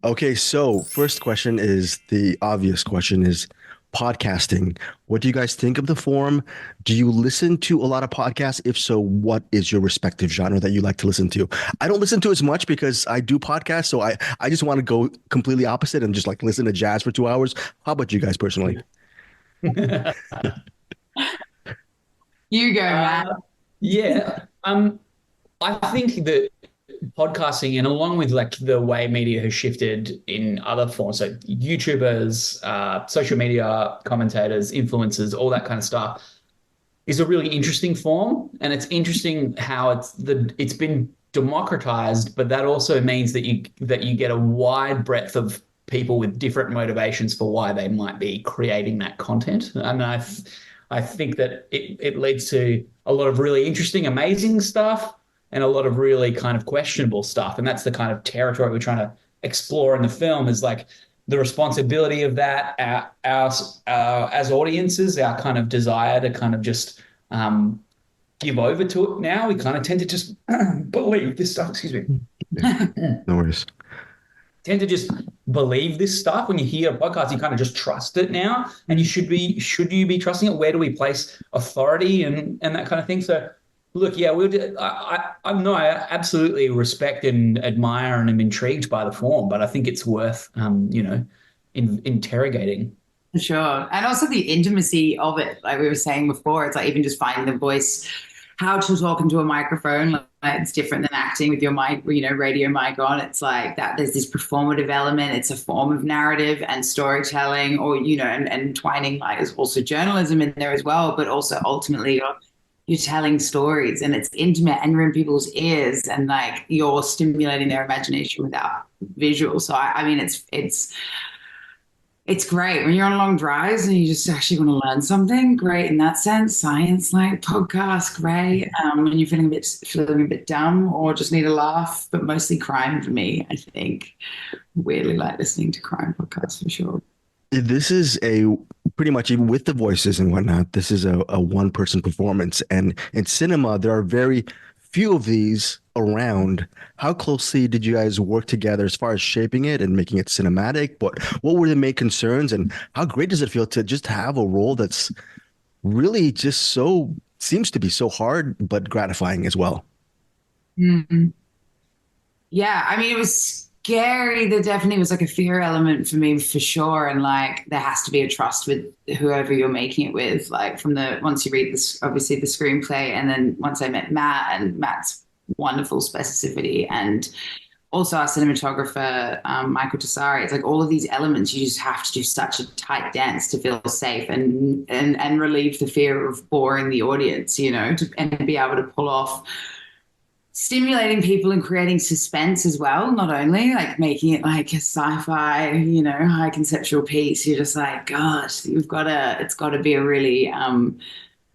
Okay, so first question is the obvious question is podcasting. What do you guys think of the form? Do you listen to a lot of podcasts? If so, what is your respective genre that you like to listen to? I don't listen to as much because I do podcasts, so I just want to go completely opposite and just like listen to jazz for 2 hours. How about you guys personally? You go, Matt. Uh, yeah. I think that podcasting and along with like the way media has shifted in other forms, so YouTubers, social media commentators, influencers, all that kind of stuff is a really interesting form. And it's interesting how it's been democratized, but that also means that you get a wide breadth of people with different motivations for why they might be creating that content. And I think that it leads to a lot of really interesting, amazing stuff and a lot of really kind of questionable stuff. And that's the kind of territory we're trying to explore in the film is like the responsibility of that, as audiences, our kind of desire to kind of just give over to it now. We kind of tend to just believe this stuff. Excuse me. Yeah, no worries. Tend to just believe this stuff. When you hear a podcast, you kind of just trust it now. And should you be trusting it? Where do we place authority and that kind of thing? So look, yeah, I no, I absolutely respect and admire and am intrigued by the form, but I think it's worth, interrogating. For sure. And also the intimacy of it, like we were saying before, it's like even just finding the voice, how to talk into a microphone. Like it's different than acting with your mic, radio mic on. It's like that there's this performative element. It's a form of narrative and storytelling, or, and twining like there's also journalism in there as well, but also ultimately you're telling stories and it's intimate and you're in people's ears and like you're stimulating their imagination without visual. So I mean, it's great when you're on long drives and you just actually want to learn something. Great in that sense. Science, like podcast, great. When you're feeling a bit dumb or just need a laugh, but mostly crime for me. I think weirdly like listening to crime podcasts for sure. This is a pretty much even with the voices and whatnot, this is a one person performance. And in cinema, there are very few of these around. How closely did you guys work together as far as shaping it and making it cinematic? But what were the main concerns and how great does it feel to just have a role that's really just so seems to be so hard but gratifying as well? Mhm. Yeah, I mean, it was scary. There definitely was like a fear element for me for sure. And like there has to be a trust with whoever you're making it with. Like from the once you read this, obviously the screenplay, and then once I met Matt and Matt's wonderful specificity and also our cinematographer, Michael Tassari, it's like all of these elements, you just have to do such a tight dance to feel safe and relieve the fear of boring the audience, and be able to pull off stimulating people and creating suspense as well, not only like making it like a sci-fi, high conceptual piece. You're just like, gosh, it's gotta be a really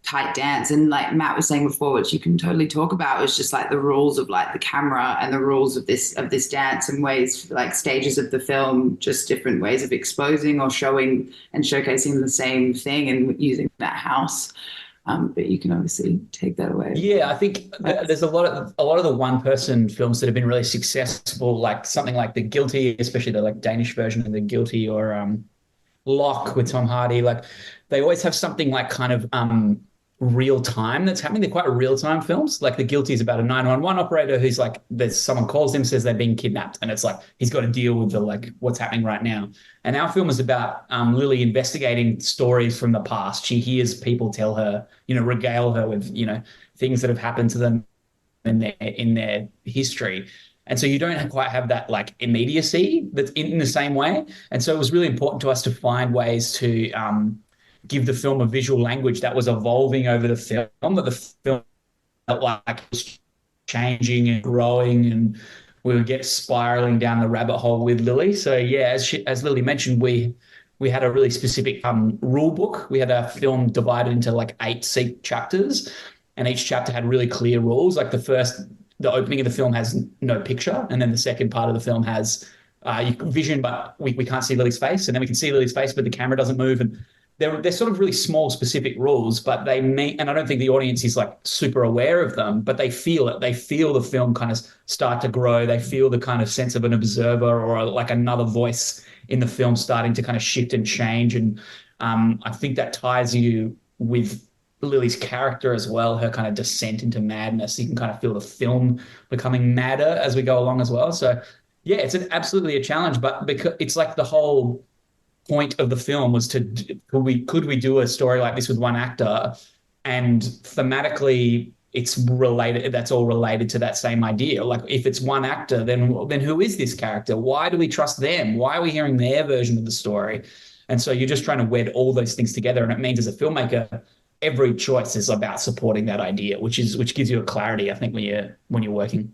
tight dance. And like Matt was saying before, which you can totally talk about, was just like the rules of like the camera and the rules of this dance and ways like stages of the film, just different ways of exposing or showing and showcasing the same thing and using that house. But you can obviously take that away. Yeah, I think there's a lot of the one person films that have been really successful, like something like The Guilty, especially the like Danish version of The Guilty, or Lock with Tom Hardy. Like they always have something like kind of real time that's happening. They're quite real time films. Like The Guilty is about a 911 operator who's like, there's someone calls him, says they're being kidnapped, and it's like he's got to deal with the like what's happening right now. And our film is about Lily investigating stories from the past. She hears people tell her, regale her with things that have happened to them in their history. And so you don't quite have that like immediacy that's in the same way. And so it was really important to us to find ways to give the film a visual language that was evolving over the film, that the film felt like it was changing and growing, and we would get spiraling down the rabbit hole with Lily. So yeah, as Lily mentioned, we had a really specific rule book. We had our film divided into like 8 chapters, and each chapter had really clear rules. Like the opening of the film has no picture, and then the second part of the film has vision, but we can't see Lily's face, and then we can see Lily's face, but the camera doesn't move, and they're sort of really small specific rules, but they mean, and I don't think the audience is like super aware of them, but they feel it. They feel the film kind of start to grow. They feel the kind of sense of an observer or like another voice in the film starting to kind of shift and change. And I think that ties you with Lily's character as well, her kind of descent into madness. You can kind of feel the film becoming madder as we go along as well. So yeah, it's absolutely a challenge, but because it's like the whole point of the film was to could we do a story like this with one actor, and thematically it's related, that's all related to that same idea. Like if it's one actor, then who is this character? Why do we trust them? Why are we hearing their version of the story? And so you're just trying to wed all those things together, and it means as a filmmaker every choice is about supporting that idea, which gives you a clarity, I think, when you're working.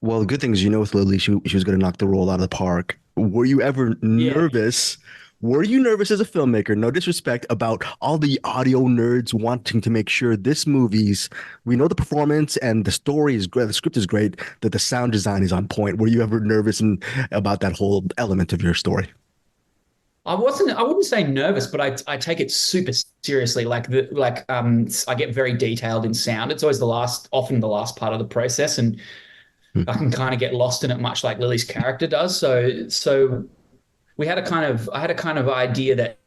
Well, the good thing is, with Lily, she was going to knock the role out of the park. Were you ever Yeah. nervous? Were you nervous as a filmmaker? No disrespect about all the audio nerds wanting to make sure this movie's, we know the performance and the story is great, the script is great, that the sound design is on point. Were you ever nervous about that whole element of your story? I wouldn't say nervous, but I take it super seriously. I get very detailed in sound. It's always often the last part of the process, and Hmm. I can kind of get lost in it, much like Lily's character does. So I had a kind of idea that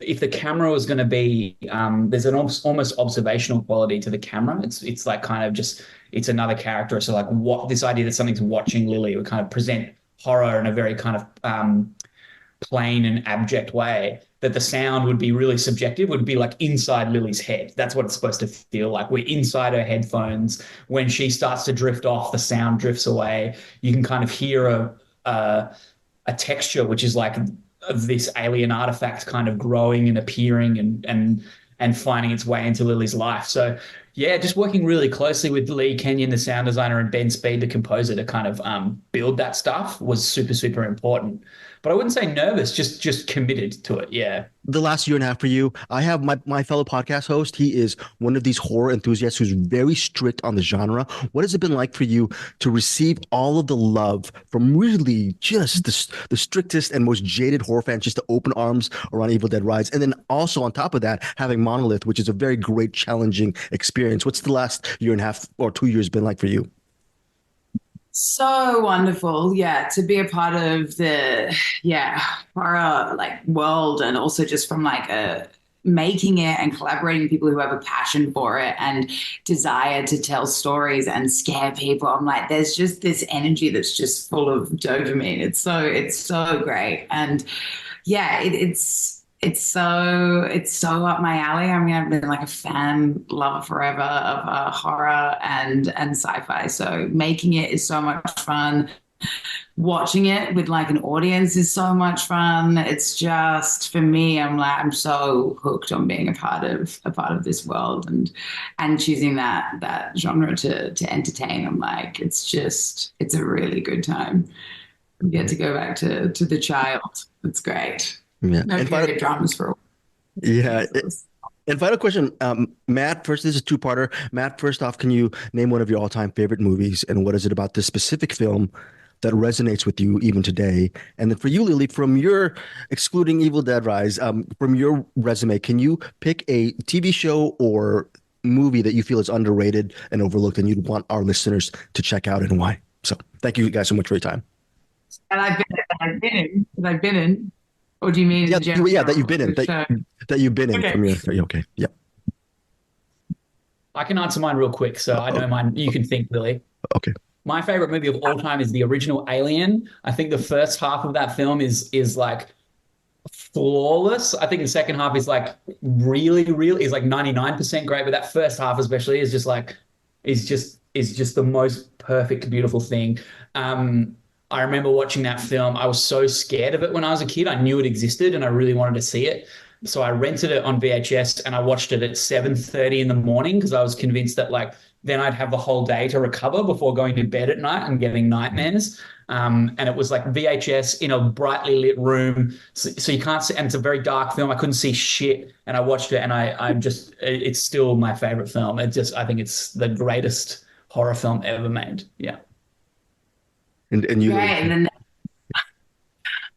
if the camera was going to be, there's an almost observational quality to the camera. It's like kind of just, it's another character. So like what this idea that something's watching Lily would kind of present horror in a very kind of plain and abject way, that the sound would be really subjective, would be like inside Lily's head. That's what it's supposed to feel like. We're inside her headphones. When she starts to drift off, the sound drifts away. You can kind of hear a texture, which is like this alien artifact kind of growing and appearing and finding its way into Lily's life. So yeah, just working really closely with Lee Kenyon, the sound designer, and Ben Speed, the composer, to kind of build that stuff was super, super important. But I wouldn't say nervous, just committed to it. Yeah. The last year and a half for you, I have my fellow podcast host. He is one of these horror enthusiasts who's very strict on the genre. What has it been like for you to receive all of the love from really just the strictest and most jaded horror fans, just to open arms around Evil Dead Rise, and then also on top of that, having Monolith, which is a very great, challenging experience. What's the last year and a half or 2 years been like for you? So wonderful, yeah, to be a part of the horror like world, and also just from like a making it and collaborating with people who have a passion for it and desire to tell stories and scare people. I'm like, there's just this energy that's just full of dopamine. It's so great, and yeah, it's so up my alley. I mean, I've been like a fan lover forever of horror and sci-fi. So making it is so much fun. Watching it with like an audience is so much fun. It's just for me, I'm so hooked on being a part of this world, and choosing that genre to entertain. I'm like, it's a really good time. You get to go back to the child. It's great. Yeah. No And period dramas for a while. yeah. Jesus. And final question, Matt. First, this is a two-parter. Matt, first off, can you name one of your all-time favorite movies, and what is it about this specific film that resonates with you even today? And then for you, Lily, from your excluding Evil Dead Rise, from your resume, can you pick a TV show or movie that you feel is underrated and overlooked, and you'd want our listeners to check out, and why? So, thank you guys so much for your time. And I've been in. Or do you mean Yeah, in general? yeah, that you've been in, The show? that you've been in Okay. from your. Okay, yeah. I can answer mine real quick. So I Oh, know mine. You can think, Lily. okay. My favorite movie of all time is the original Alien. I think the first half of that film is like flawless. I think the second half is like really, really is like 99% great, but that first half especially is just the most perfect, beautiful thing. I remember watching that film. I was so scared of it when I was a kid. I knew it existed and I really wanted to see it. So I rented it on VHS and I watched it at 7:30 in the morning because I was convinced that like then I'd have the whole day to recover before going to bed at night and getting nightmares. And it was like VHS in a brightly lit room, so you can't see, and it's a very dark film. I couldn't see shit, and I watched it, and it's still my favorite film. I think it's the greatest horror film ever made. Yeah. And you, Great. Lily. And then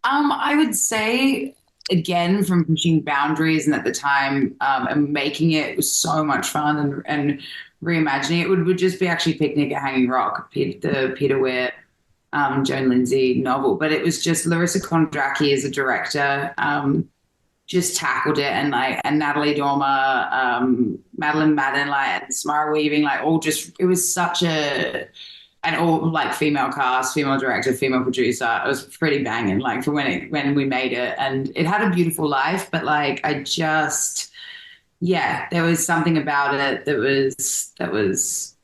I would say again, from pushing boundaries, and at the time, and making it was so much fun, and reimagining it would just be actually Picnic at Hanging Rock, the Peter Weir, Joan Lindsay novel. But it was just Larissa Kondraki as a director, just tackled it, and Natalie Dormer, Madeline Madden, and Samara Weaving, all just, it was such an all female cast, female director, female producer. It was pretty banging, for when we made it, and it had a beautiful life. But there was something about it that was that was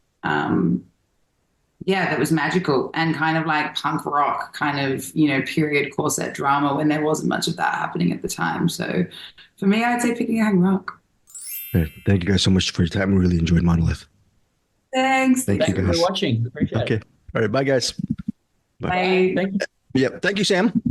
magical, and kind of punk rock, kind of, period corset drama, when there wasn't much of that happening at the time. So for me, I'd say Picking a Hang Rock. Okay. Thank you guys so much for your time. We really enjoyed Monolith. Thanks. Thank you guys for watching. Appreciate it. Okay. All right. Bye, guys. Bye. Thank you. Yep. Thank you, Sam.